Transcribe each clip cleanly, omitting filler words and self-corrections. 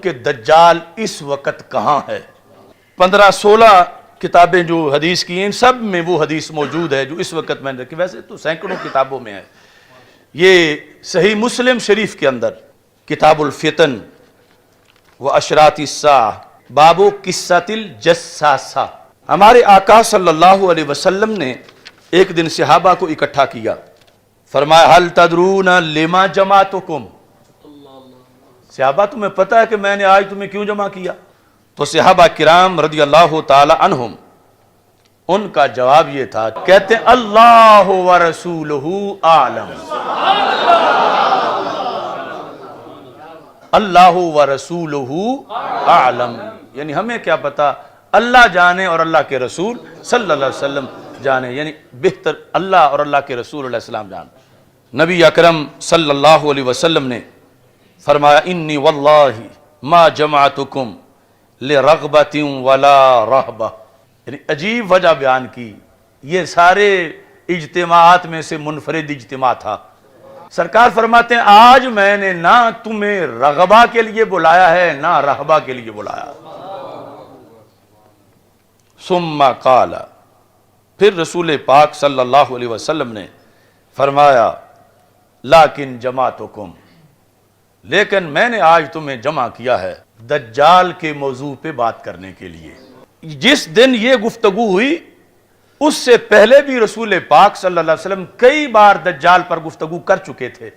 کہ دجال اس وقت کہاں ہے۔ 15-16 کتابیں جو حدیث کی ہیں، سب میں وہ حدیث موجود ہے جو اس وقت میں نے رکھی، ویسے تو سینکڑوں کتابوں میں ہے۔ یہ صحیح مسلم شریف کے اندر کتاب الفتن و اشراط الساعہ باب قصۃ الجساسہ، ہمارے آقا صلی اللہ علیہ وسلم نے ایک دن صحابہ کو اکٹھا کیا، فرمایا حل تدرون لما جمعتکم، صحابہ تمہیں پتہ ہے کہ میں نے آج تمہیں کیوں جمع کیا؟ تو صحابہ کرام رضی اللہ تعالی عنہم ان کا جواب یہ تھا، کہتے ہیں اللہ و رسولہ اعلم، اللہ و رسولہ اعلم، یعنی ہمیں کیا پتا، اللہ جانے اور اللہ کے رسول صلی اللہ علیہ وسلم جانے، یعنی بہتر اللہ اور اللہ کے رسول علیہ السلام جانے۔ نبی اکرم صلی اللہ علیہ وسلم نے فرمایا انی واللہ ما جمعتکم لرغبت ولا رہبہ، یعنی عجیب وجہ بیان کی، یہ سارے اجتماعات میں سے منفرد اجتماع تھا۔ سرکار فرماتے ہیں آج میں نے نہ تمہیں رغبہ کے لیے بلایا ہے نہ رہبہ کے لیے بلایا۔ ثم قال، پھر رسول پاک صلی اللہ علیہ وسلم نے فرمایا لیکن جمعتکم، لیکن میں نے آج تمہیں جمع کیا ہے دجال کے موضوع پہ بات کرنے کے لیے۔ جس دن یہ گفتگو ہوئی اس سے پہلے بھی رسول پاک صلی اللہ علیہ وسلم کئی بار دجال پر گفتگو کر چکے تھے،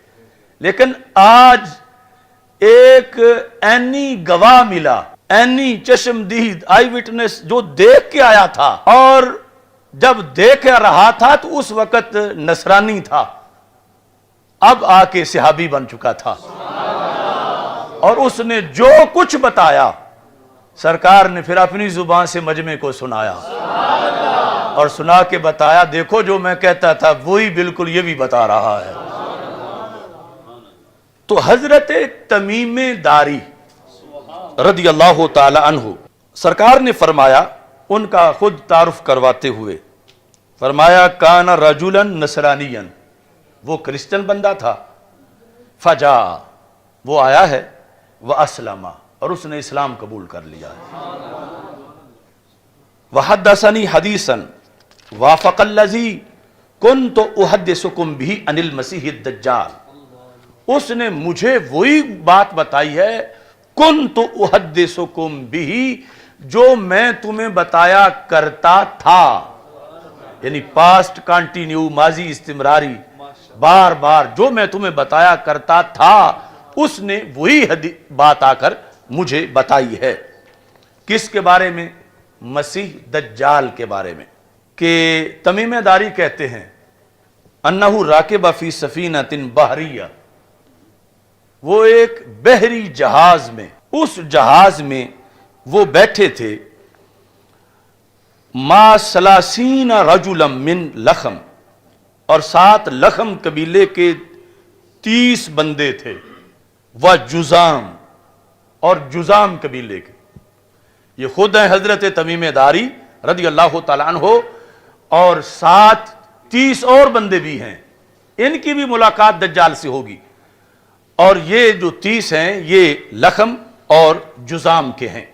لیکن آج ایک عینی گواہ ملا، عینی چشمدید آئی وٹنس جو دیکھ کے آیا تھا، اور جب دیکھ رہا تھا تو اس وقت نصرانی تھا، اب آ کے صحابی بن چکا تھا، اور اس نے جو کچھ بتایا سرکار نے پھر اپنی زبان سے مجمع کو سنایا، اور سنا کے بتایا دیکھو جو میں کہتا تھا وہی بالکل یہ بھی بتا رہا ہے۔ تو حضرت تمیم داری رضی اللہ تعالی عنہ سرکار نے فرمایا، ان کا خود تعارف کرواتے ہوئے فرمایا کان رجلا نصرانیا، وہ کرسچن بندہ تھا، فجا، وہ آیا ہے، واسلم، اور اس نے اسلام قبول کر لیا ہے، وحدثنی حدیثا وافق الذی کنت احدثکم بہ عن المسیح الدجال، اس نے مجھے وہی بات بتائی ہے کنت احدثکم بہ جو میں تمہیں بتایا کرتا تھا، یعنی پاسٹ کانٹینیو، ماضی استمراری، بار بار جو میں تمہیں بتایا کرتا تھا اس نے وہی بات آ کر مجھے بتائی ہے۔ کس کے بارے میں؟ مسیح دجال کے بارے میں، کہ تمیم داری کہتے ہیں انہ راکب فی سفینۃ بحریہ، وہ ایک بحری جہاز میں، اس جہاز میں وہ بیٹھے تھے، ما 30 رجلا من لخم، اور 7 لخم قبیلے کے 30 بندے تھے، وجزام، اور جزام قبیلے کے، یہ خود ہیں حضرت تمیم داری رضی اللہ تعالیٰ عنہ، اور 30 اور بندے بھی ہیں، ان کی بھی ملاقات دجال سے ہوگی، اور یہ جو 30 ہیں یہ لخم اور جزام کے ہیں۔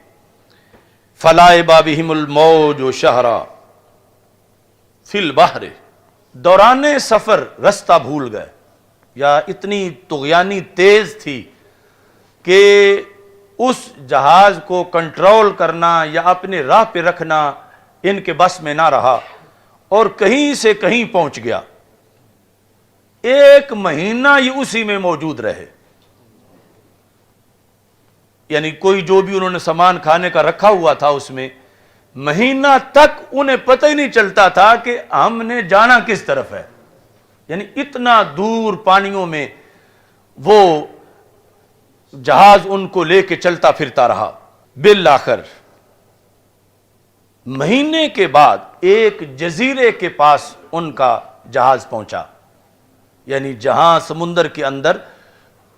فلائب بہم الموج شہرا فی البحر، دوران سفر رستہ بھول گئے، یا اتنی طغیانی تیز تھی کہ اس جہاز کو کنٹرول کرنا یا اپنے راہ پہ رکھنا ان کے بس میں نہ رہا، اور کہیں سے کہیں پہنچ گیا، 1 مہینہ یہ اسی میں موجود رہے، یعنی کوئی جو بھی انہوں نے سامان کھانے کا رکھا ہوا تھا اس میں، مہینہ تک انہیں پتہ ہی نہیں چلتا تھا کہ ہم نے جانا کس طرف ہے، یعنی اتنا دور پانیوں میں وہ جہاز ان کو لے کے چلتا پھرتا رہا۔ بالآخر مہینے کے بعد ایک جزیرے کے پاس ان کا جہاز پہنچا، یعنی جہاں سمندر کے اندر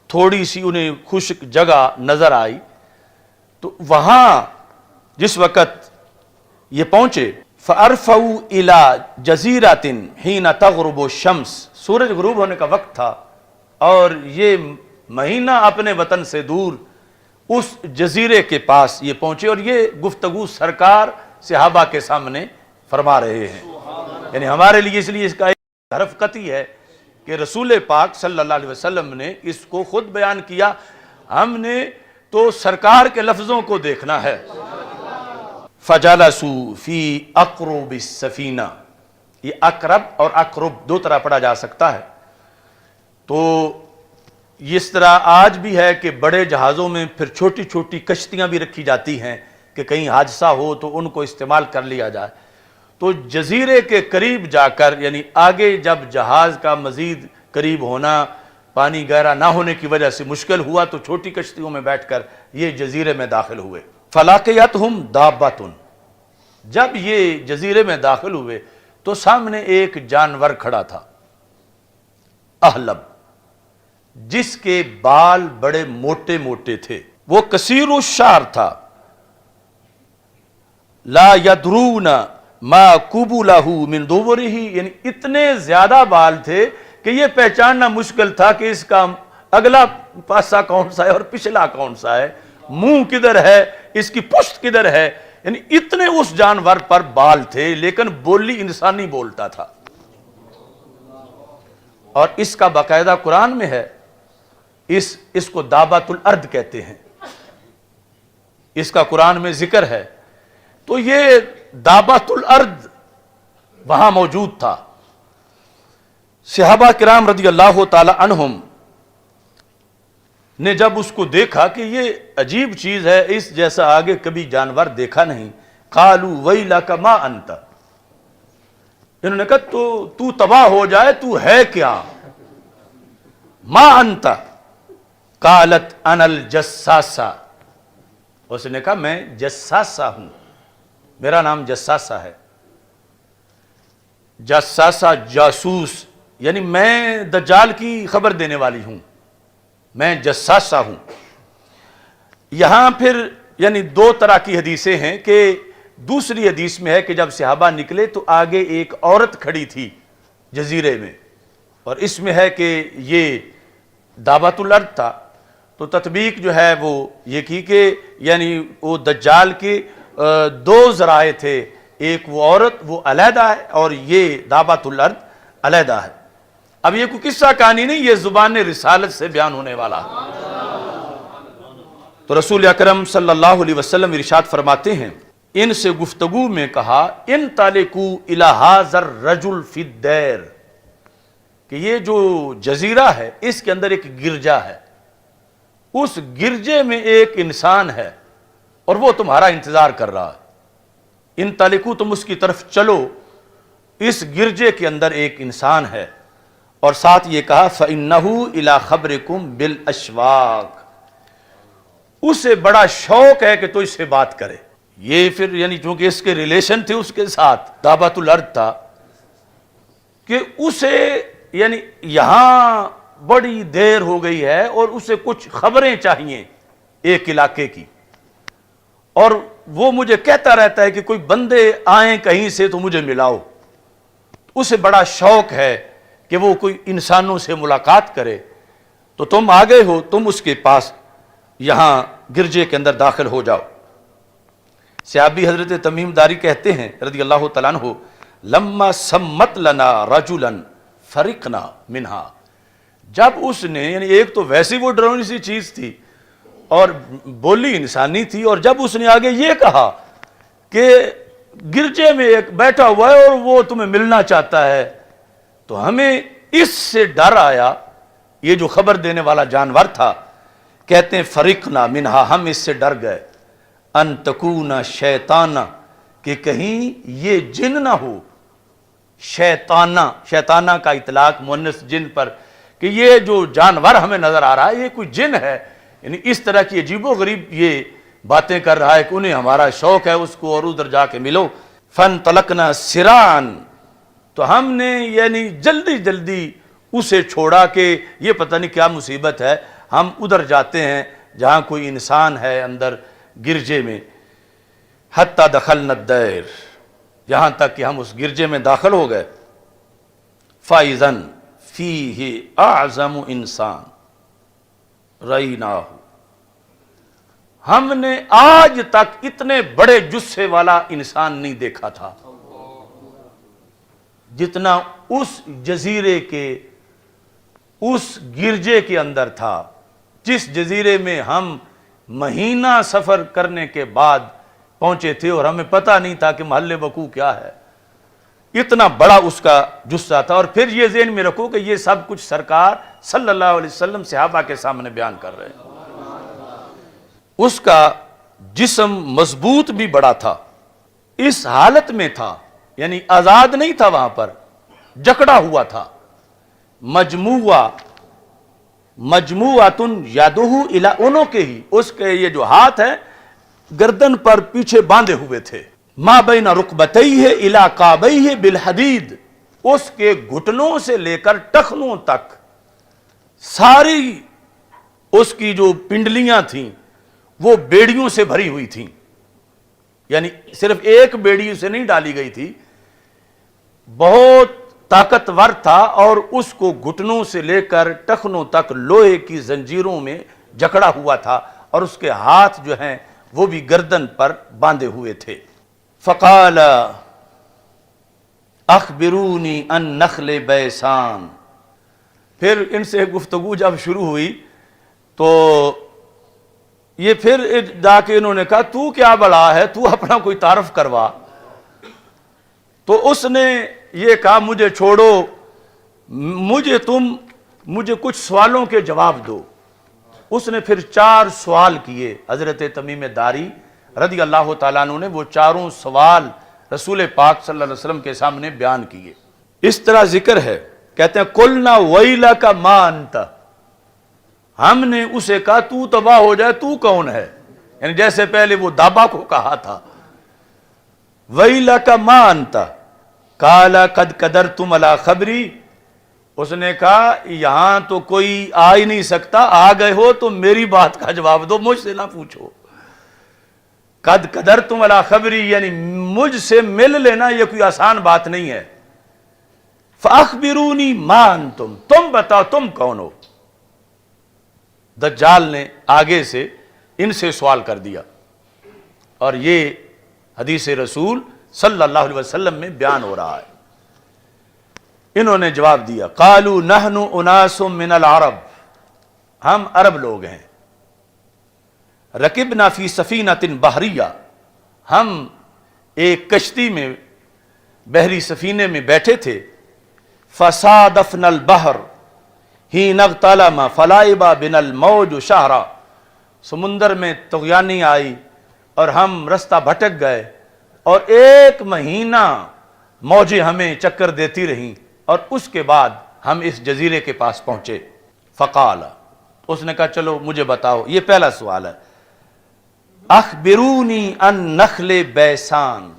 تھوڑی سی انہیں خشک جگہ نظر آئی، تو وہاں جس وقت یہ پہنچے، فَأَرْفَوْا إِلَى جَزِيرَةٍ حِينَ تَغْرُبُ الشَّمْسِ، سورج غروب ہونے کا وقت تھا، اور یہ مہینہ اپنے وطن سے دور اس جزیرے کے پاس یہ پہنچے، اور یہ گفتگو سرکار صحابہ کے سامنے فرما رہے ہیں. یعنی ہمارے لیے اس لیے اس کا ایک حرف قطعی ہے کہ رسول پاک صلی اللہ علیہ وسلم نے اس کو خود بیان کیا، ہم نے تو سرکار کے لفظوں کو دیکھنا ہے. فَجَلَسُوا فِي أَقْرُبِ السَّفِينَةِ، یہ اقرب اور اقرب دو طرح پڑھا جا سکتا ہے. تو اس طرح آج بھی ہے کہ بڑے جہازوں میں پھر چھوٹی چھوٹی کشتیاں بھی رکھی جاتی ہیں کہ کہیں حادثہ ہو تو ان کو استعمال کر لیا جائے. تو جزیرے کے قریب جا کر، یعنی آگے جب جہاز کا مزید قریب ہونا، پانی گہرا نہ ہونے کی وجہ سے مشکل ہوا، تو چھوٹی کشتیوں میں بیٹھ کر یہ جزیرے میں داخل ہوئے. فَلَقِيَتْهُمْ دَابَّةٌ، جب یہ جزیرے میں داخل ہوئے تو سامنے ایک جانور کھڑا تھا، احلب، جس کے بال بڑے موٹے موٹے تھے. وہ کثیر الشعر تھا. لا یدرون ما قبلہ من دبرہ، یعنی اتنے زیادہ بال تھے کہ یہ پہچاننا مشکل تھا کہ اس کا اگلا پاسا کون سا ہے اور پچھلا کون سا ہے، منہ کدھر ہے، اس کی پشت کدھر ہے. یعنی اتنے اس جانور پر بال تھے، لیکن بولی انسانی بولتا تھا. اور اس کا باقاعدہ قرآن میں ہے، اس کو دابۃ الارض کہتے ہیں، اس کا قرآن میں ذکر ہے. تو یہ دابۃ الارض وہاں موجود تھا. صحابہ کرام رضی اللہ تعالی عنہم نے جب اس کو دیکھا کہ یہ عجیب چیز ہے، اس جیسا آگے کبھی جانور دیکھا نہیں، قالوا ویلک ما انت، انہوں نے کہا تو تباہ ہو جائے، تو ہے کیا؟ ما انت قالت انا الجساسہ، اس نے کہا میں جساسہ ہوں، میرا نام جساسہ ہے. جساسہ جاسوس، یعنی میں دجال کی خبر دینے والی ہوں، میں جساسہ ہوں. یہاں پھر یعنی دو طرح کی حدیثیں ہیں کہ دوسری حدیث میں ہے کہ جب صحابہ نکلے تو آگے ایک عورت کھڑی تھی جزیرے میں، اور اس میں ہے کہ یہ دابۃ الارض تھا. تو تطبیق جو ہے وہ یہ کی کہ یعنی وہ دجال کے دو ذرائع تھے، ایک وہ عورت وہ علیحدہ ہے اور یہ دابۃ الارض علیحدہ ہے. اب یہ کوئی قصہ کہانی نہیں، یہ زبان رسالت سے بیان ہونے والا ہے. تو رسول اکرم صلی اللہ علیہ وسلم ارشاد فرماتے ہیں، ان سے گفتگو میں کہا انطلقوا الی ھذا الرجل فی الدیر، کہ یہ جو جزیرہ ہے اس کے اندر ایک گرجا ہے، اس گرجے میں ایک انسان ہے اور وہ تمہارا انتظار کر رہا ہے. انطلقوا، تم اس کی طرف چلو، اس گرجے کے اندر ایک انسان ہے. اور ساتھ یہ کہا فَإِنَّهُ إِلَىٰ خَبْرِكُمْ بِالْأَشْوَاقِ، اسے بڑا شوق ہے کہ تو اس سے بات کرے. یہ پھر یعنی چونکہ اس کے ریلیشن تھے اس کے ساتھ، دابۃ الارض تھا، کہ اسے یعنی یہاں بڑی دیر ہو گئی ہے اور اسے کچھ خبریں چاہیے ایک علاقے کی، اور وہ مجھے کہتا رہتا ہے کہ کوئی بندے آئیں کہیں سے تو مجھے ملاؤ. اسے بڑا شوق ہے کہ وہ کوئی انسانوں سے ملاقات کرے. تو تم آ گئے ہو، تم اس کے پاس یہاں گرجے کے اندر داخل ہو جاؤ. صحابی حضرت تمیم داری کہتے ہیں رضی اللہ تعالیٰ عنہ، لما سمت لنا رجلا فرقنا منہا، جب اس نے یعنی ایک تو ویسی وہ ڈرونی سی چیز تھی اور بولی انسانی تھی، اور جب اس نے آگے یہ کہا کہ گرجے میں ایک بیٹھا ہوا ہے اور وہ تمہیں ملنا چاہتا ہے، تو ہمیں اس سے ڈر آیا. یہ جو خبر دینے والا جانور تھا، کہتے ہیں فرقنا منہا، ہم اس سے ڈر گئے، ان تکون شیطانہ، کہ کہیں یہ جن نہ ہو. شیطانہ کا اطلاق مؤنث جن پر، کہ یہ جو جانور ہمیں نظر آ رہا ہے یہ کوئی جن ہے، یعنی اس طرح کی عجیب و غریب یہ باتیں کر رہا ہے کہ انہیں ہمارا شوق ہے اس کو اور ادھر جا کے ملو. فانطلقنا سراعا، تو ہم نے یعنی جلدی جلدی اسے چھوڑا کہ یہ پتہ نہیں کیا مصیبت ہے، ہم ادھر جاتے ہیں جہاں کوئی انسان ہے اندر گرجے میں. حتی دخلنا الدیر، یہاں تک کہ ہم اس گرجے میں داخل ہو گئے. فَإِذًا فِيهِ أَعْظَمُ إِنسان رَأَيْنَاهُ، ہم نے آج تک اتنے بڑے جثے والا انسان نہیں دیکھا تھا جتنا اس جزیرے کے اس گرجے کے اندر تھا، جس جزیرے میں ہم مہینہ سفر کرنے کے بعد پہنچے تھے اور ہمیں پتہ نہیں تھا کہ محل وقوع کیا ہے۔ اتنا بڑا اس کا جثہ تھا، اور پھر یہ ذہن میں رکھو کہ یہ سب کچھ سرکار صلی اللہ علیہ وسلم صحابہ کے سامنے بیان کر رہے ہیں۔ اس کا جسم مضبوط بھی بڑا تھا، اس حالت میں تھا یعنی آزاد نہیں تھا، وہاں پر جکڑا ہوا تھا۔ مجموعتن یادہ الی عنقہ، اس کے یہ جو ہاتھ ہیں گردن پر پیچھے باندھے ہوئے تھے۔ ما بین رکبتیہ الی کعبیہ بالحدید، اس کے گھٹنوں سے لے کر ٹخنوں تک ساری اس کی جو پنڈلیاں تھیں وہ بیڑیوں سے بھری ہوئی تھیں، یعنی صرف ایک بیڑی سے نہیں ڈالی گئی تھی، بہت طاقتور تھا، اور اس کو گھٹنوں سے لے کر ٹخنوں تک لوہے کی زنجیروں میں جکڑا ہوا تھا، اور اس کے ہاتھ جو ہیں وہ بھی گردن پر باندھے ہوئے تھے۔ فقال اخبرونی عن نخل بیسان، پھر ان سے گفتگو جب شروع ہوئی تو یہ پھر جا کے انہوں نے کہا تو کیا بڑا ہے، تو اپنا کوئی تعارف کروا۔ تو اس نے یہ کہا مجھے چھوڑو، مجھے کچھ سوالوں کے جواب دو۔ اس نے پھر 4 سوال کیے، حضرت تمیم داری رضی اللہ تعالیٰ عنہ نے وہ چاروں سوال رسول پاک صلی اللہ علیہ وسلم کے سامنے بیان کیے۔ اس طرح ذکر ہے، کہتے ہیں قلنا ویلک ما انت، ہم نے اسے کہا تو تباہ ہو جائے، تو کون ہے، یعنی جیسے پہلے وہ دابا کو کہا تھا۔ ویلک ما انت قال قد قدرتم علی خبری، اس نے کہا یہاں تو کوئی آ ہی نہیں سکتا، آ گئے ہو تو میری بات کا جواب دو، مجھ سے نہ پوچھو۔ قد قدرتم علی خبری یعنی مجھ سے مل لینا یہ کوئی آسان بات نہیں ہے۔ فاخبرونی ما انتم، تم بتاؤ تم کون ہو۔ دجال نے آگے سے ان سے سوال کر دیا، اور یہ حدیث رسول صلی اللہ علیہ وسلم میں بیان ہو رہا ہے۔ انہوں نے جواب دیا قالوا نحن اناس من العرب، ہم عرب لوگ ہیں، رکبنا فی سفینۃ بحریہ، ہم ایک کشتی میں بحری سفینے میں بیٹھے تھے، فصادفنا البحر حین اغتلم فلعب بنا الموج شہرا، سمندر میں طغیانی آئی اور ہم رستہ بھٹک گئے، اور 1 مہینہ موجیں ہمیں چکر دیتی رہیں، اور اس کے بعد ہم اس جزیرے کے پاس پہنچے۔ فقال، اس نے کہا چلو مجھے بتاؤ، یہ پہلا سوال ہے، اخبرونی عن نخل بیسان،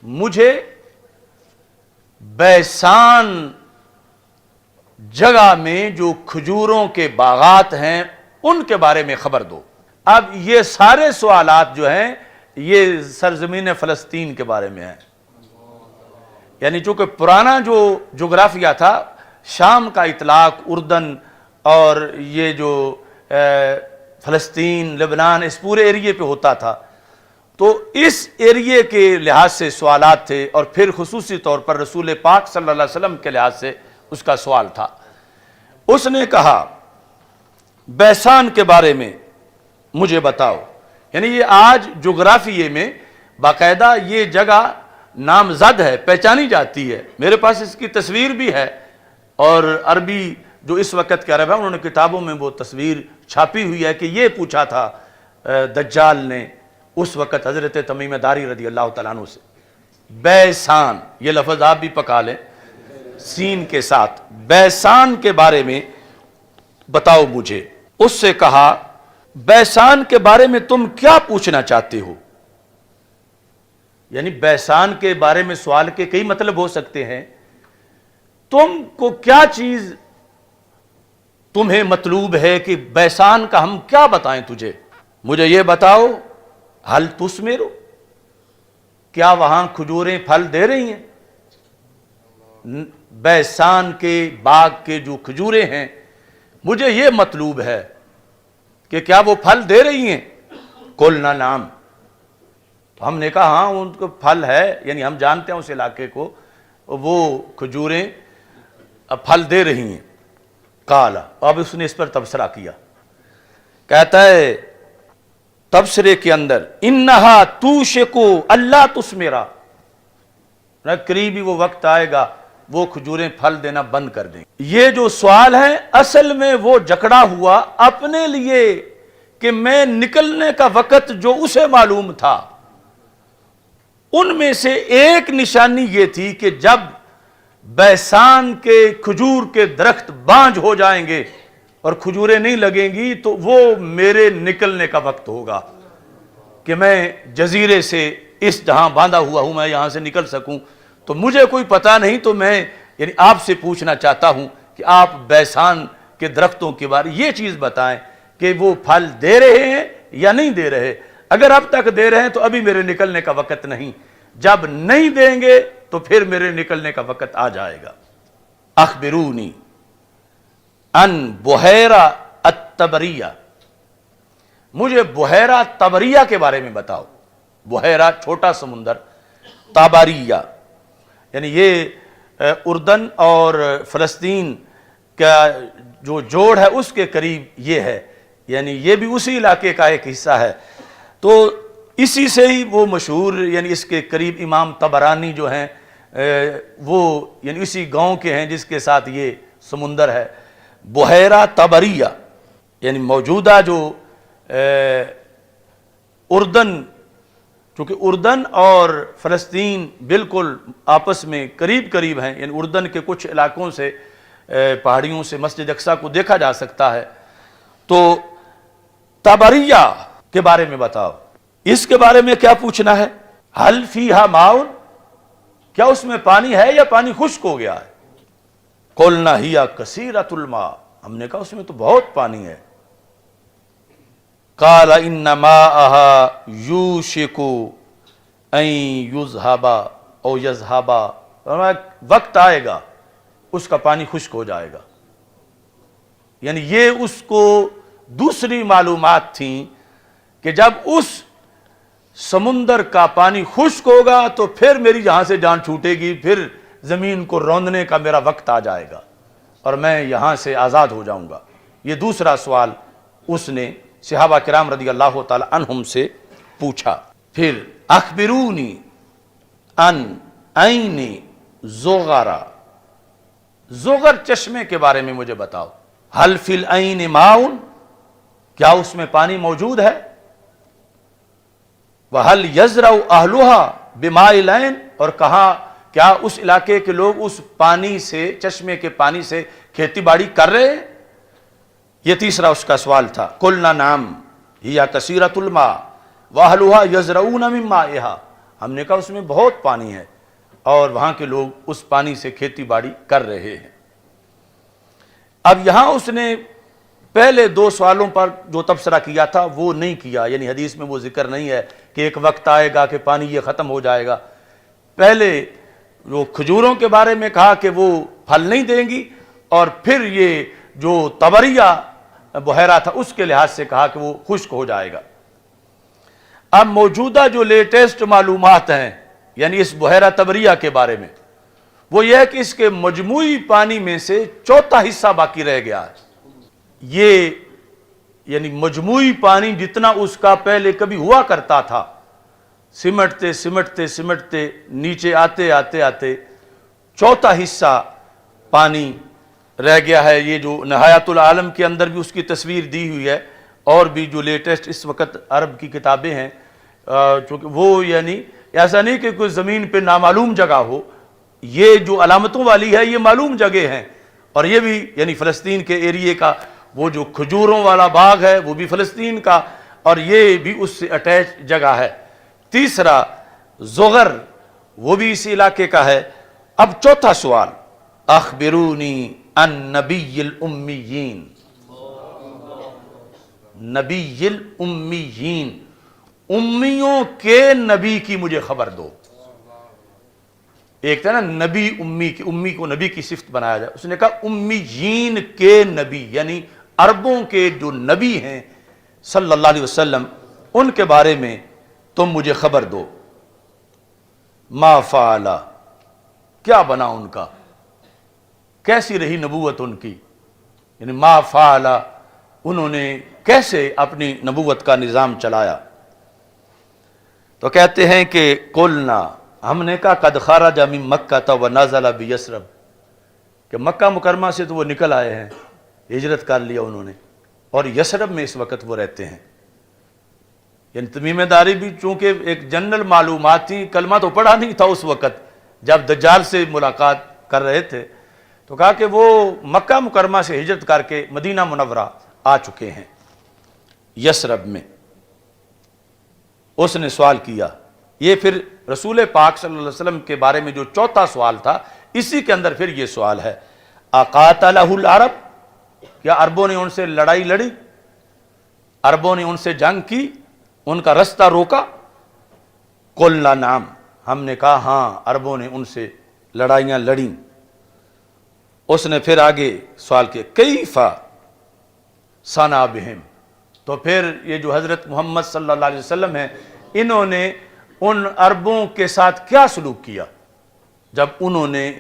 مجھے بیسان جگہ میں جو کھجوروں کے باغات ہیں ان کے بارے میں خبر دو۔ اب یہ سارے سوالات جو ہیں یہ سرزمین فلسطین کے بارے میں ہیں، یعنی چونکہ پرانا جو جغرافیہ تھا، شام کا اطلاق اردن اور یہ جو فلسطین، لبنان، اس پورے ایریے پہ ہوتا تھا، تو اس ایریے کے لحاظ سے سوالات تھے، اور پھر خصوصی طور پر رسول پاک صلی اللہ علیہ وسلم کے لحاظ سے اس کا سوال تھا۔ اس نے کہا بیسان کے بارے میں مجھے بتاؤ، یعنی یہ آج جغرافیے میں باقاعدہ یہ جگہ نامزد ہے، پہچانی جاتی ہے، میرے پاس اس کی تصویر بھی ہے، اور عربی جو اس وقت کے عرب ہیں انہوں نے کتابوں میں وہ تصویر چھاپی ہوئی ہے کہ یہ پوچھا تھا دجال نے اس وقت حضرت تمیم داری رضی اللہ تعالیٰ عنہ سے، بیسان، یہ لفظ آپ بھی پکا لیں سین کے ساتھ، بیسان کے بارے میں بتاؤ مجھے۔ اس سے کہا بیسان کے بارے میں تم کیا پوچھنا چاہتے ہو، یعنی بیسان کے بارے میں سوال کے کئی مطلب ہو سکتے ہیں، تم کو کیا چیز تمہیں مطلوب ہے کہ بیسان کا ہم کیا بتائیں تجھے، مجھے یہ بتاؤ حل تثمر، کیا وہاں کھجوریں پھل دے رہی ہیں؟ بیسان کے باغ کے جو کھجوریں ہیں مجھے یہ مطلوب ہے کہ کیا وہ پھل دے رہی ہیں؟ قلنا نعم، تو ہم نے کہا ہاں ان کو پھل ہے، یعنی ہم جانتے ہیں اس علاقے کو، وہ کھجوریں پھل دے رہی ہیں۔ قال، اب اس نے اس پر تبصرہ کیا، کہتا ہے تبصرے کے اندر انہا توشکو اللہ تثمرا، قریبی وہ وقت آئے گا وہ کھجوریں پھل دینا بند کر دیں۔ یہ جو سوال ہے اصل میں وہ جکڑا ہوا اپنے لیے کہ میں نکلنے کا وقت جو اسے معلوم تھا، ان میں سے ایک نشانی یہ تھی کہ جب بیسان کے کھجور کے درخت بانجھ ہو جائیں گے اور کھجوریں نہیں لگیں گی تو وہ میرے نکلنے کا وقت ہوگا کہ میں جزیرے سے اس جہاں باندھا ہوا ہوں میں یہاں سے نکل سکوں۔ تو مجھے کوئی پتہ نہیں، تو میں یعنی آپ سے پوچھنا چاہتا ہوں کہ آپ بیسان کے درختوں کے بارے یہ چیز بتائیں کہ وہ پھل دے رہے ہیں یا نہیں دے رہے۔ اگر اب تک دے رہے ہیں تو ابھی میرے نکلنے کا وقت نہیں، جب نہیں دیں گے تو پھر میرے نکلنے کا وقت آ جائے گا۔ اخبرونی ان بحیرہ الطبریہ، مجھے بحیرہ طبریہ کے بارے میں بتاؤ۔ بحیرہ چھوٹا سمندر، طبریہ یعنی یہ اردن اور فلسطین کا جو جوڑ ہے اس کے قریب یہ ہے، یعنی یہ بھی اسی علاقے کا ایک حصہ ہے۔ تو اسی سے ہی وہ مشہور، یعنی اس کے قریب امام طبرانی جو ہیں وہ یعنی اسی گاؤں کے ہیں جس کے ساتھ یہ سمندر ہے۔ بحیرہ طبریہ یعنی موجودہ جو اردن، چونکہ اردن اور فلسطین بالکل آپس میں قریب قریب ہیں، یعنی اردن کے کچھ علاقوں سے پہاڑیوں سے مسجد اقصیٰ کو دیکھا جا سکتا ہے۔ تو طبریہ کے بارے میں بتاؤ، اس کے بارے میں کیا پوچھنا ہے؟ حل فیہا ماء، کیا اس میں پانی ہے یا پانی خشک ہو گیا ہے؟ قلنا ہی کثیرۃ الماء، ہم نے کہا اس میں تو بہت پانی ہے۔ قال ان ماءها یوشک ان یذهب او یذهب، وقت آئے گا اس کا پانی خشک ہو جائے گا۔ یعنی یہ اس کو دوسری معلومات تھیں کہ جب اس سمندر کا پانی خشک ہوگا تو پھر میری یہاں سے جان چھوٹے گی، پھر زمین کو روندنے کا میرا وقت آ جائے گا اور میں یہاں سے آزاد ہو جاؤں گا۔ یہ دوسرا سوال اس نے صحابہ کرام رضی اللہ تعالی عنہم سے پوچھا۔ پھر اخبرونی ان عین زغر، زغر چشمے کے بارے میں مجھے بتاؤ۔ حل فی العین ماء، کیا اس میں پانی موجود ہے؟ وَهَلْ يَزْرَعُ أَهْلُهَا بِمَاءِ الْعَيْنِ، اور کہاں کیا اس علاقے کے لوگ اس پانی سے، چشمے کے پانی سے کھیتی باڑی کر رہے ہیں؟ یہ تیسرا اس کا سوال تھا۔ قُلْنَا نَعَمْ هِيَ كَثِيرَةُ الْمَاءِ وَأَهْلُهَا يَزْرَعُونَ مِن مَّائِهَا، ہم نے کہا اس میں بہت پانی ہے اور وہاں کے لوگ اس پانی سے کھیتی باڑی کر رہے ہیں۔ اب یہاں اس نے پہلے دو سوالوں پر جو تبصرہ کیا تھا وہ نہیں کیا، یعنی حدیث میں وہ ذکر نہیں ہے کہ ایک وقت آئے گا کہ پانی یہ ختم ہو جائے گا۔ پہلے جو کھجوروں کے بارے میں کہا کہ وہ پھل نہیں دیں گی، اور پھر یہ جو طبریہ بحیرہ تھا اس کے لحاظ سے کہا کہ وہ خشک ہو جائے گا۔ اب موجودہ جو لیٹسٹ معلومات ہیں یعنی اس بحیرہ طبریہ کے بارے میں، وہ یہ ہے کہ اس کے مجموعی پانی میں سے چوتھا حصہ باقی رہ گیا ہے۔ یہ یعنی مجموعی پانی جتنا اس کا پہلے کبھی ہوا کرتا تھا، سمٹتے سمٹتے سمٹتے نیچے آتے آتے آتے چوتھا حصہ پانی رہ گیا ہے۔ یہ جو نہایت العالم کے اندر بھی اس کی تصویر دی ہوئی ہے، اور بھی جو لیٹسٹ اس وقت عرب کی کتابیں ہیں، چونکہ وہ یعنی ایسا نہیں کہ کوئی زمین پہ نامعلوم جگہ ہو، یہ جو علامتوں والی ہے یہ معلوم جگہ ہیں، اور یہ بھی یعنی فلسطین کے ایریے کا وہ جو کھجوروں والا باغ ہے وہ بھی فلسطین کا، اور یہ بھی اس سے اٹیچ جگہ ہے۔ تیسرا زغر وہ بھی اسی علاقے کا ہے۔ اب چوتھا سوال، اخبرونی عن نبی الامیین، نبی الامیین، امیوں کے نبی کی مجھے خبر دو۔ ایک تھا نا نبی امی کی، امی کو نبی کی صفت بنایا جائے، اس نے کہا امیین کے نبی، یعنی عربوں کے جو نبی ہیں صلی اللہ علیہ وسلم ان کے بارے میں تم مجھے خبر دو۔ ما فعل، کیا بنا ان کا، کیسی رہی نبوت ان کی، یعنی ما فعل انہوں نے کیسے اپنی نبوت کا نظام چلایا۔ تو کہتے ہیں کہ قلنا، ہم نے کہا قد خرج من مکہ ونزل بیثرب، کہ مکہ مکرمہ سے تو وہ نکل آئے ہیں، ہجرت کر لیا انہوں نے، اور یثرب میں اس وقت وہ رہتے ہیں۔ یعنی تمیم داری بھی چونکہ ایک جنرل معلومات تھی، کلمہ تو پڑھا نہیں تھا اس وقت جب دجال سے ملاقات کر رہے تھے، تو کہا کہ وہ مکہ مکرمہ سے ہجرت کر کے مدینہ منورہ آ چکے ہیں یثرب میں۔ اس نے سوال کیا، یہ پھر رسول پاک صلی اللہ علیہ وسلم کے بارے میں جو چوتھا سوال تھا، اسی کے اندر پھر یہ سوال ہے، اقاتلہ العرب، کیا عربوں نے ان سے لڑائی لڑی، عربوں نے ان سے جنگ کی، ان کا رستہ روکا؟ قلنا نعم، ہم نے کہا ہاں عربوں نے ان سے لڑائیاں لڑیں۔ اس نے پھر آگے سوال کیا کیف صنع بہم، تو پھر یہ جو حضرت محمد صلی اللہ علیہ وسلم ہیں، انہوں نے ان عربوں کے ساتھ کیا سلوک کیا جب انہوں نے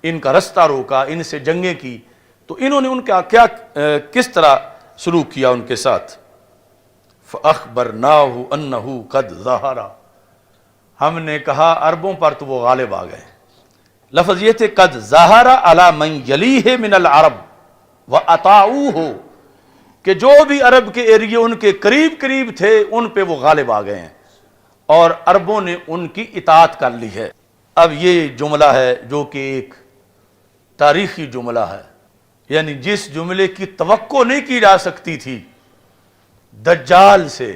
ان کا رستہ روکا، ان سے جنگیں کی، تو انہوں نے ان کا کیا کس طرح سلوک کیا ان کے ساتھ؟ فَأَخْبَرْنَاهُ أَنَّهُ قَدْ ظَهَرَ، ہم نے کہا عربوں پر تو وہ غالب آ گئے۔ لفظ یہ تھے قد ظہر علی من یلیہ من العرب وَأَطَاعُوهُ، کہ جو بھی عرب کے ایریے ان کے قریب قریب تھے ان پہ وہ غالب آ گئے ہیں اور عربوں نے ان کی اطاعت کر لی ہے۔ اب یہ جملہ ہے جو کہ ایک تاریخی جملہ ہے، یعنی جس جملے کی توقع نہیں کی جا سکتی تھی دجال سے،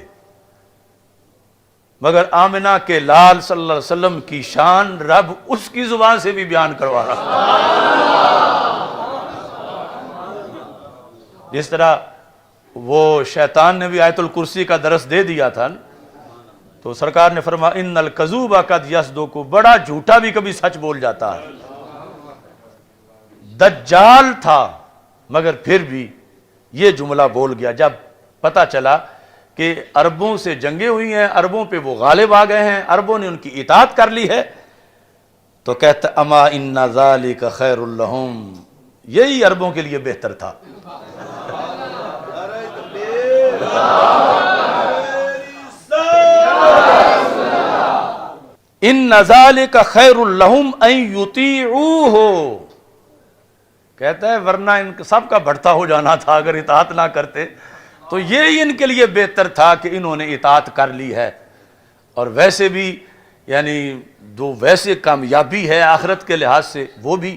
مگر آمنہ کے لال صلی اللہ علیہ وسلم کی شان رب اس کی زبان سے بھی بیان کروا رہا۔ جس طرح وہ شیطان نے بھی آیت الکرسی کا درس دے دیا تھا، تو سرکار نے فرمایا ان الکذوب قد یصدق، بڑا جھوٹا بھی کبھی سچ بول جاتا ہے۔ دجال تھا مگر پھر بھی یہ جملہ بول گیا جب پتہ چلا کہ عربوں سے جنگیں ہوئی ہیں، عربوں پہ وہ غالب آ گئے ہیں، عربوں نے ان کی اطاعت کر لی ہے، تو کہتا اما ان ذالک خیر لہم، یہی عربوں کے لیے بہتر تھا۔ ان ذالک خیر لہم ان یطیعوہ، کہتا ہے ورنہ ان سب کا بھٹتا ہو جانا تھا اگر اطاعت نہ کرتے، تو یہ ان کے لیے بہتر تھا کہ انہوں نے اطاعت کر لی ہے۔ اور ویسے بھی یعنی جو ویسے کامیابی ہے آخرت کے لحاظ سے وہ بھی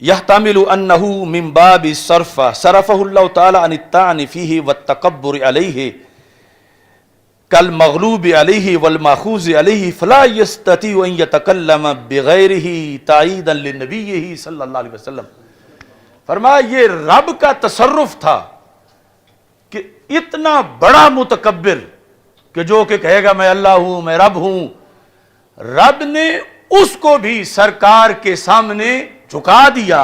یحتمل انہ من باب الصرف صرفہ اللہ تعالی عن الطعن فیہ والتکبر علیہ کالمغلوب علیہ والماخوذ علیہ فلا یستطیع ان یتکلم بغیرہ تائیدا لنبیہ صلی اللہ علیہ وسلم۔ فرمایا یہ رب کا تصرف تھا کہ اتنا بڑا متکبر کہ جو کہ کہے گا میں اللہ ہوں، میں رب ہوں، رب نے اس کو بھی سرکار کے سامنے جھکا دیا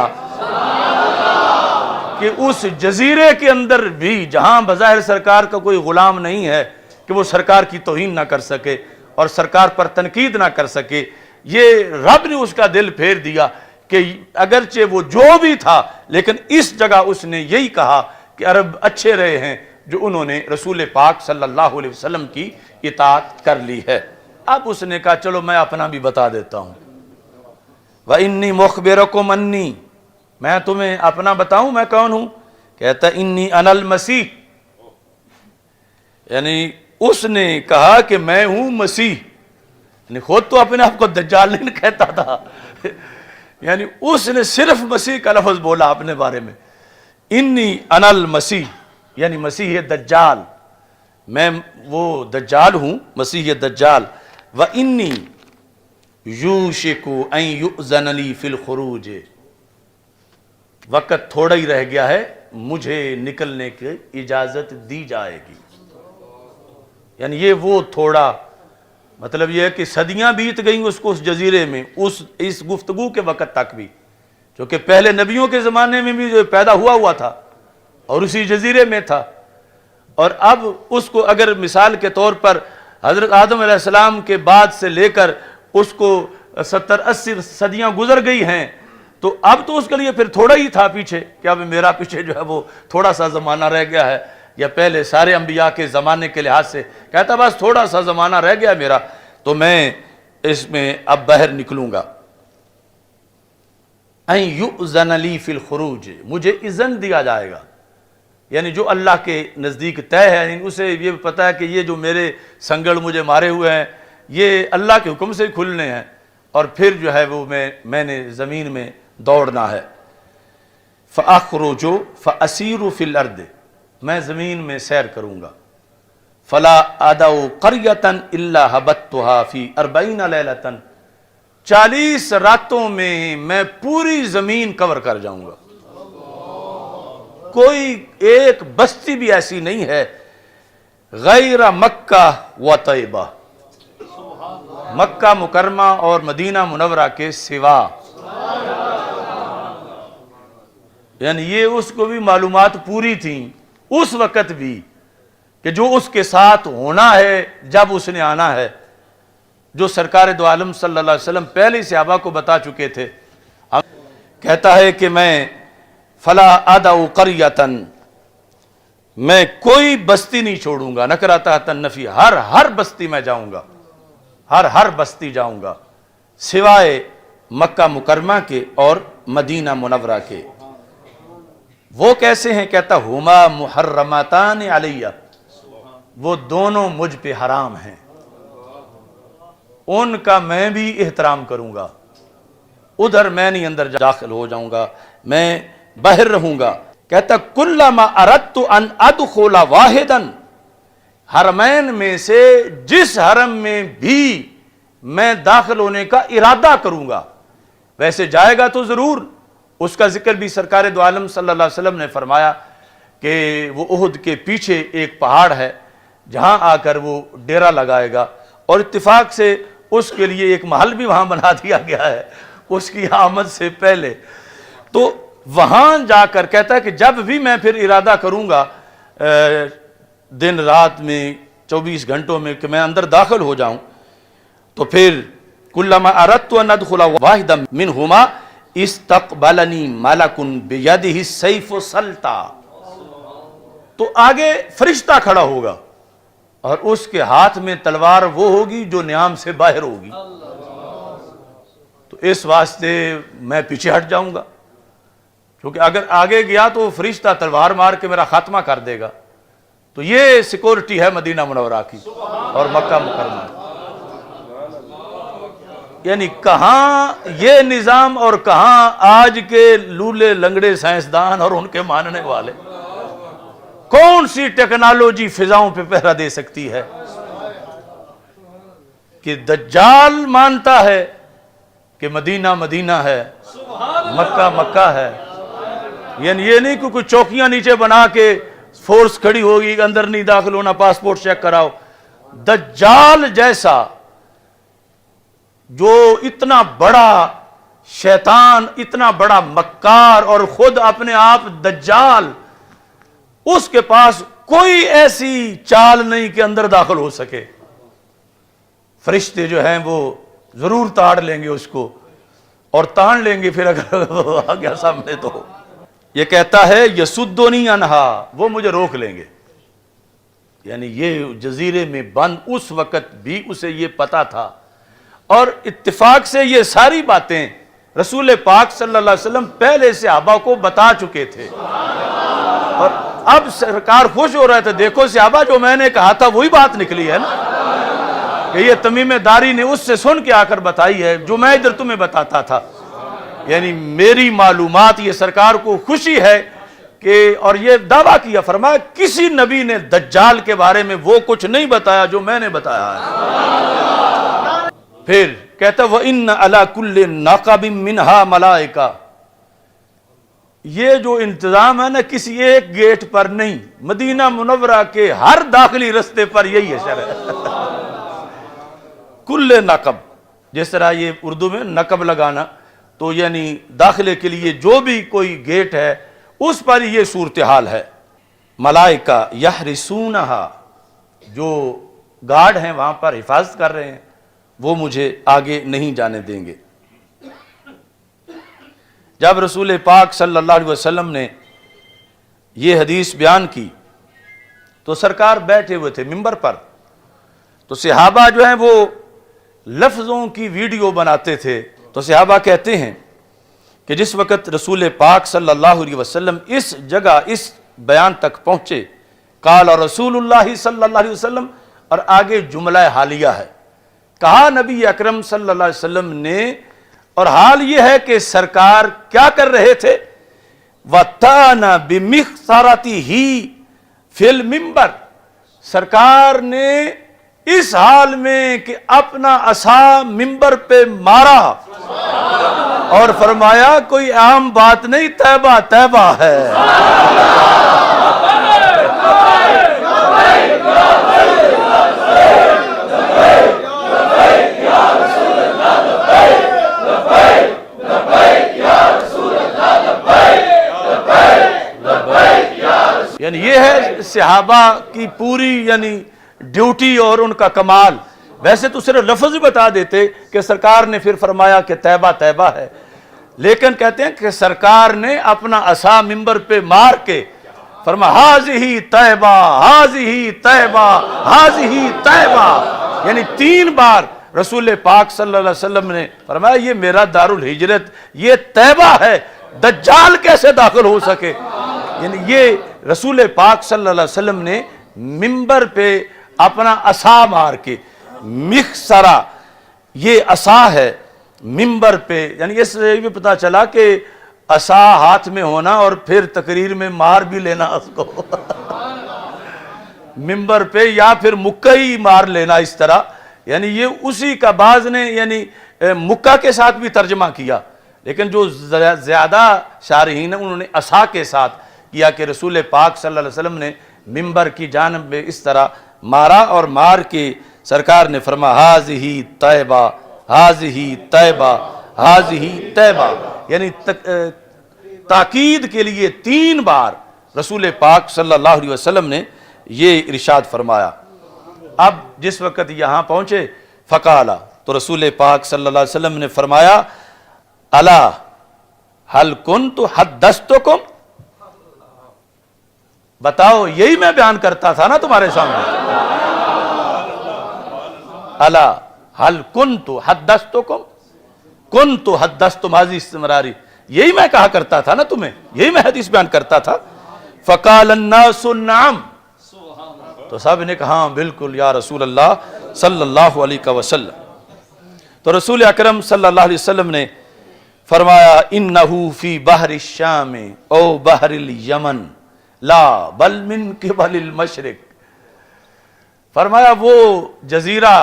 کہ اس جزیرے کے اندر بھی جہاں بظاہر سرکار کا کوئی غلام نہیں ہے کہ وہ سرکار کی توہین نہ کر سکے اور سرکار پر تنقید نہ کر سکے، یہ رب نے اس کا دل پھیر دیا کہ اگرچہ وہ جو بھی تھا لیکن اس جگہ اس نے یہی کہا کہ عرب اچھے رہے ہیں جو انہوں نے رسول پاک صلی اللہ علیہ وسلم کی اطاعت کر لی ہے۔ اب اس نے کہا چلو میں اپنا بھی بتا دیتا ہوں، وَإِنِّي مُخْبِرَكُمْ أَنِّي، میں تمہیں اپنا بتاؤں میں کون ہوں؟ کہتا انی انا المسیح، یعنی اس نے کہا کہ میں ہوں مسیح، یعنی خود تو اپنے آپ کو دجال نہیں کہتا تھا، یعنی اس نے صرف مسیح کا لفظ بولا اپنے بارے میں، انی انا المسیح، یعنی مسیح دجال، میں وہ دجال ہوں، مسیح دجال۔ وَإِنِّي یوشک ان یؤذن لی فی الخروج، وقت تھوڑا ہی رہ گیا ہے مجھے نکلنے کی اجازت دی جائے گی۔ یعنی یہ وہ تھوڑا مطلب یہ ہے کہ صدیاں بیت گئیں اس کو اس جزیرے میں، اس گفتگو کے وقت تک بھی، جو کہ پہلے نبیوں کے زمانے میں بھی جو پیدا ہوا تھا اور اسی جزیرے میں تھا، اور اب اس کو اگر مثال کے طور پر حضرت آدم علیہ السلام کے بعد سے لے کر اس کو 70-80 صدیاں گزر گئی ہیں، تو اب تو اس کے لیے پھر تھوڑا ہی تھا پیچھے، کہ اب میرا پیچھے جو ہے وہ تھوڑا سا زمانہ رہ گیا ہے، یا پہلے سارے انبیاء کے زمانے کے لحاظ سے کہتا بس تھوڑا سا زمانہ رہ گیا میرا، تو میں اس میں اب باہر نکلوں گا۔ ان یؤذن لی فی الخروج، مجھے اذن دیا جائے گا، یعنی جو اللہ کے نزدیک طے ہے، یعنی اسے یہ پتہ ہے کہ یہ جو میرے سنگڑ مجھے مارے ہوئے ہیں یہ اللہ کے حکم سے کھلنے ہیں، اور پھر جو ہے وہ میں نے زمین میں دوڑنا ہے۔ فاخرج فاسیر فی الارض، میں زمین میں سیر کروں گا۔ فلا ادعو قریۃ الا حبتھا فی 40 لیلۃ، 40 راتوں میں پوری زمین کور کر جاؤں گا۔ کوئی ایک بستی بھی ایسی نہیں ہے غیر مکہ و طیبہ، مکہ مکرمہ اور مدینہ منورہ کے سوا، یعنی یہ اس کو بھی معلومات پوری تھیں اس وقت بھی کہ جو اس کے ساتھ ہونا ہے جب اس نے آنا ہے، جو سرکار دو عالم صلی اللہ علیہ وسلم پہلے صحابہ کو بتا چکے تھے۔ کہتا ہے کہ میں فلا ادعو قریۃ، میں کوئی بستی نہیں چھوڑوں گا، نکرہ تحت النفی، ہر بستی میں جاؤں گا، ہر بستی جاؤں گا سوائے مکہ مکرمہ کے اور مدینہ منورہ کے۔ وہ کیسے ہیں؟ کہتا ہما محرماتان علیہ، وہ دونوں مجھ پہ حرام ہیں، ان کا میں بھی احترام کروں گا، ادھر میں نہیں اندر داخل ہو جاؤں گا، میں باہر رہوں گا۔ کہتا کلما اردت ان ادخل واحدا، حرمین میں سے جس حرم میں بھی میں داخل ہونے کا ارادہ کروں گا، ویسے جائے گا تو ضرور، اس کا ذکر بھی سرکار دو عالم صلی اللہ علیہ وسلم نے فرمایا کہ وہ احد کے پیچھے ایک پہاڑ ہے جہاں آ کر وہ ڈیرا لگائے گا، اور اتفاق سے اس کے لیے ایک محل بھی وہاں بنا دیا گیا ہے اس کی آمد سے پہلے۔ تو وہاں جا کر کہتا ہے کہ جب بھی میں پھر ارادہ کروں گا دن رات میں 24 گھنٹوں میں کہ میں اندر داخل ہو جاؤں، تو پھر کلما اردت ان ادخل واحدا منہما استقبلنی ملک بیدہ السیف سلطا، تو آگے فرشتہ کھڑا ہوگا اور اس کے ہاتھ میں تلوار وہ ہوگی جو نیام سے باہر ہوگی، تو اس واسطے میں پیچھے ہٹ جاؤں گا، کیونکہ اگر آگے گیا تو فرشتہ تلوار مار کے میرا خاتمہ کر دے گا۔ تو یہ سیکورٹی ہے مدینہ منورہ کی اور مکہ مکرمہ، یعنی کہاں یہ نظام اور کہاں آج کے لولے لنگڑے سائنسدان اور ان کے ماننے والے، کون سی ٹیکنالوجی فضاؤں پہ پہرا دے سکتی ہے کہ دجال مانتا ہے کہ مدینہ مدینہ ہے، مکہ مکہ ہے، یعنی یہ نہیں کہ کوئی چوکیاں نیچے بنا کے فورس کھڑی ہوگی اندر نہیں داخل ہونا، پاسپورٹ چیک کراؤ۔ دجال جیسا جو اتنا بڑا شیطان، اتنا بڑا مکار اور خود اپنے آپ دجال، اس کے پاس کوئی ایسی چال نہیں کہ اندر داخل ہو سکے۔ فرشتے جو ہیں وہ ضرور تاڑ لیں گے اس کو، اور تان لیں گے پھر اگر آ گیا سامنے تو۔ یہ کہتا ہے یسدنی عنہا، وہ مجھے روک لیں گے، یعنی یہ جزیرے میں بند اس وقت بھی اسے یہ پتا تھا، اور اتفاق سے یہ ساری باتیں رسول پاک صلی اللہ علیہ وسلم پہلے صحابہ کو بتا چکے تھے، اور اب سرکار خوش ہو رہے تھے، دیکھو صحابہ جو میں نے کہا تھا وہی بات نکلی ہے نا، کہ یہ تمیم داری نے اس سے سن کے آ کر بتائی ہے جو میں ادھر تمہیں بتاتا تھا، یعنی میری معلومات، یہ سرکار کو خوشی ہے کہ، اور یہ دعویٰ کیا، فرمایا کسی نبی نے دجال کے بارے میں وہ کچھ نہیں بتایا جو میں نے بتایا ہے۔ پھر کہتا وَإِنَّ عَلَى كُلِّ نَاقَبٍ مِّنْهَا مَلَائِكَةٌ، یہ جو انتظام ہے نا کسی ایک گیٹ پر نہیں، مدینہ منورہ کے ہر داخلی رستے پر یہی ہے شرع۔ کل نقب، جس طرح یہ اردو میں نقب لگانا، تو یعنی داخلے کے لیے جو بھی کوئی گیٹ ہے اس پر یہ صورتحال ہے۔ ملائکہ یحرسونہا، جو گارڈ ہیں وہاں پر حفاظت کر رہے ہیں، وہ مجھے آگے نہیں جانے دیں گے۔ جب رسول پاک صلی اللہ علیہ وسلم نے یہ حدیث بیان کی تو سرکار بیٹھے ہوئے تھے منبر پر، تو صحابہ جو ہیں وہ لفظوں کی ویڈیو بناتے تھے۔ تو صحابہ کہتے ہیں کہ جس وقت رسول پاک صلی اللہ علیہ وسلم اس جگہ اس بیان تک پہنچے، قال رسول اللہ صلی اللہ علیہ وسلم، اور آگے جملہ حالیہ ہے، کہا نبی اکرم صلی اللہ علیہ وسلم نے، اور حال یہ ہے کہ سرکار کیا کر رہے تھے، وَتَانَ بِمِخْصَرَتِهِ فِي الْمِنْبَرِ، سرکار نے اس حال میں کہ اپنا عصا منبر پہ مارا اور فرمایا کوئی عام بات نہیں، طیبہ طیبہ ہے۔ یعنی یہ ہے صحابہ کی پوری یعنی ڈیوٹی اور ان کا کمال۔ ویسے تو صرف لفظ ہی بتا دیتے کہ سرکار نے پھر فرمایا کہ طیبہ طیبہ ہے، لیکن کہتے ہیں کہ سرکار نے اپنا عصا منبر پہ مار کے فرمایا ہاذہ طیبہ ہاذہ طیبہ ہاذہ طیبہ، یعنی 3 بار رسول پاک صلی اللہ علیہ وسلم نے فرمایا یہ میرا دار الہجرت، یہ طیبہ ہے، دجال کیسے داخل ہو سکے۔ یعنی یہ رسول پاک صلی اللہ علیہ وسلم نے منبر پہ اپنا عصا مار کے، مخصرہ یہ عصا ہے منبر پہ، یعنی اس سے بھی پتہ چلا کہ عصا ہاتھ میں ہونا اور پھر تقریر میں مار بھی لینا اس کو منبر پہ، یا پھر مکہ ہی مار لینا اس طرح، یعنی یہ اسی کا بعض نے یعنی مکہ کے ساتھ بھی ترجمہ کیا، لیکن جو زیادہ شارحین ہیں انہوں نے عصا کے ساتھ کیا کہ رسول پاک صلی اللہ علیہ وسلم نے منبر کی جانب میں اس طرح مارا، اور مار کے سرکار نے فرمایا ہاذہ طیبہ ہاذہ طیبہ ہاذہ طیبہ، یعنی تاکید کے لیے 3 بار رسول پاک صلی اللہ علیہ وسلم نے یہ ارشاد فرمایا۔ اب جس وقت یہاں پہنچے فقالا، تو رسول پاک صلی اللہ علیہ وسلم نے فرمایا الا هل كنت حدثتكم، بتاؤ یہی میں بیان کرتا تھا نا تمہارے سامنے، الا هل كنت حدثتكم، كنت حدثت ماضی استمراری، یہی میں کہا کرتا تھا نا تمہیں، یہی میں حدیث بیان کرتا تھا۔ فقال الناس نعم، تو سب نے کہا ہاں بالکل یا رسول اللہ صلی اللہ علیہ وسلم۔ تو رسول اکرم صلی اللہ علیہ وسلم نے فرمایا انہو فی بحر الشام او بحر الیمن لا بل من قبل المشرق، فرمایا وہ جزیرہ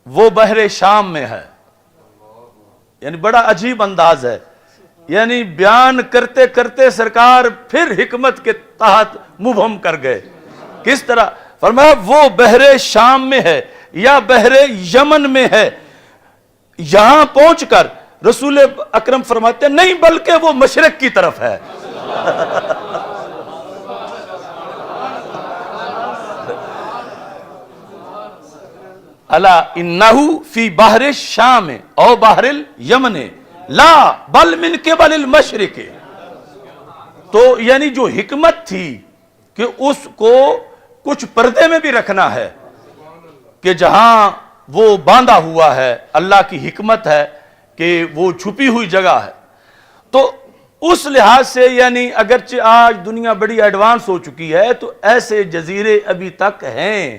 وہ بحر شام میں ہے، یعنی بڑا عجیب انداز ہے، یعنی بیان کرتے کرتے سرکار پھر حکمت کے تحت مبہم کر گئے۔ کس طرح؟ فرمایا وہ بحر شام میں ہے یا بحر یمن میں ہے، یہاں پہنچ کر رسول اکرم فرماتے ہیں نہیں بلکہ وہ مشرق کی طرف ہے۔ الا انہو فی بحر الشام او بحر الیمن لا بل من قبل المشرق، تو یعنی جو حکمت تھی کہ اس کو کچھ پردے میں بھی رکھنا ہے کہ جہاں وہ باندھا ہوا ہے، اللہ کی حکمت ہے کہ وہ چھپی ہوئی جگہ ہے۔ تو اس لحاظ سے یعنی اگرچہ آج دنیا بڑی ایڈوانس ہو چکی ہے تو ایسے جزیرے ابھی تک ہیں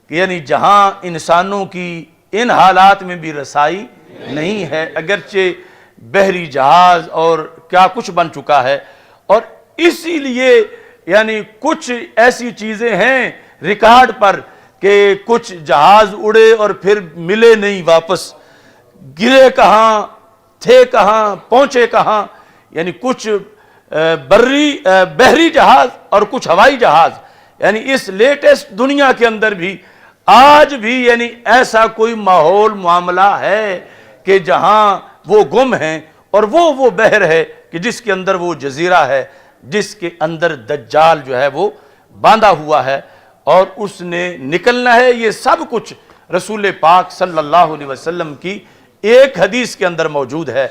کہ یعنی جہاں انسانوں کی ان حالات میں بھی رسائی نہیں ہے، اگرچہ بحری جہاز اور کیا کچھ بن چکا ہے، اور اسی لیے یعنی کچھ ایسی چیزیں ہیں ریکارڈ پر کہ کچھ جہاز اڑے اور پھر ملے نہیں واپس، گرے کہاں تھے کہاں پہنچے کہاں، یعنی کچھ بحری جہاز اور کچھ ہوائی جہاز، یعنی اس لیٹسٹ دنیا کے اندر بھی آج بھی یعنی ایسا کوئی ماحول معاملہ ہے کہ جہاں وہ گم ہیں، اور وہ بحر ہے کہ جس کے اندر وہ جزیرہ ہے جس کے اندر دجال جو ہے وہ باندھا ہوا ہے اور اس نے نکلنا ہے۔ یہ سب کچھ رسول پاک صلی اللہ علیہ وسلم کی ایک حدیث کے اندر موجود ہے۔